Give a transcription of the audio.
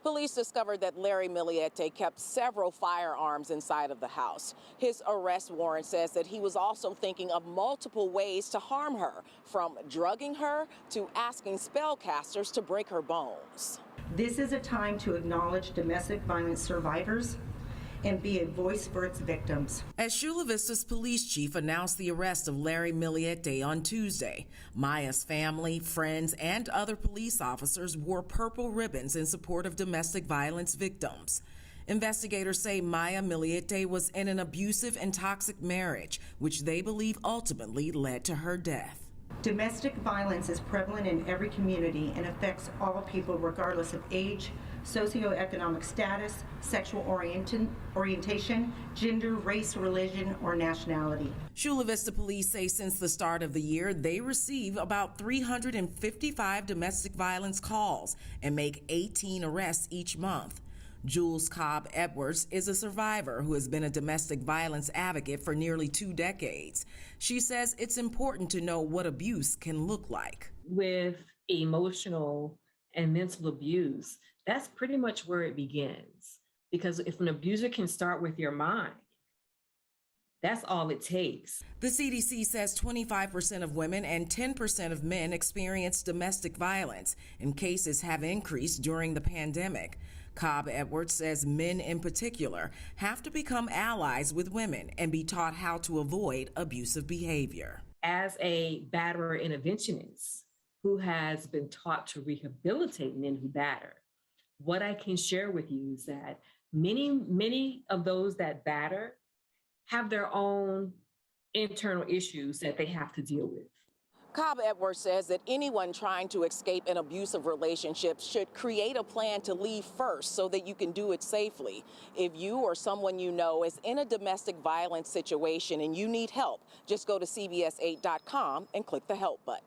Police discovered that Larry Millete kept several firearms inside of the house. His arrest warrant says that he was also thinking of multiple ways to harm her, from drugging her to asking spellcasters to break her bones. This is a time to acknowledge domestic violence survivors and be a voice for its victims. As Chula Vista's police chief announced the arrest of Larry Millete on Tuesday, Maya's family, friends, and other police officers wore purple ribbons in support of domestic violence victims. Investigators say Maya Millete was in an abusive and toxic marriage, which they believe ultimately led to her death. Domestic violence is prevalent in every community and affects all people regardless of age, socioeconomic status, sexual orientation, gender, race, religion, or nationality. Chula Vista police say since the start of the year, they receive about 355 domestic violence calls and make 18 arrests each month. Jules Cobb Edwards is a survivor who has been a domestic violence advocate for nearly 2 decades. She says it's important to know what abuse can look like. With emotional and mental abuse, that's pretty much where it begins. Because if an abuser can start with your mind, that's all it takes. The CDC says 25% of women and 10% of men experience domestic violence, and cases have increased during the pandemic. Cobb Edwards says men in particular have to become allies with women and be taught how to avoid abusive behavior. As a batterer interventionist who has been taught to rehabilitate men who batter, what I can share with you is that many of those that batter have their own internal issues that they have to deal with. Cobb Edwards says that anyone trying to escape an abusive relationship should create a plan to leave first so that you can do it safely. If you or someone you know is in a domestic violence situation and you need help, just go to CBS8.com and click the help button.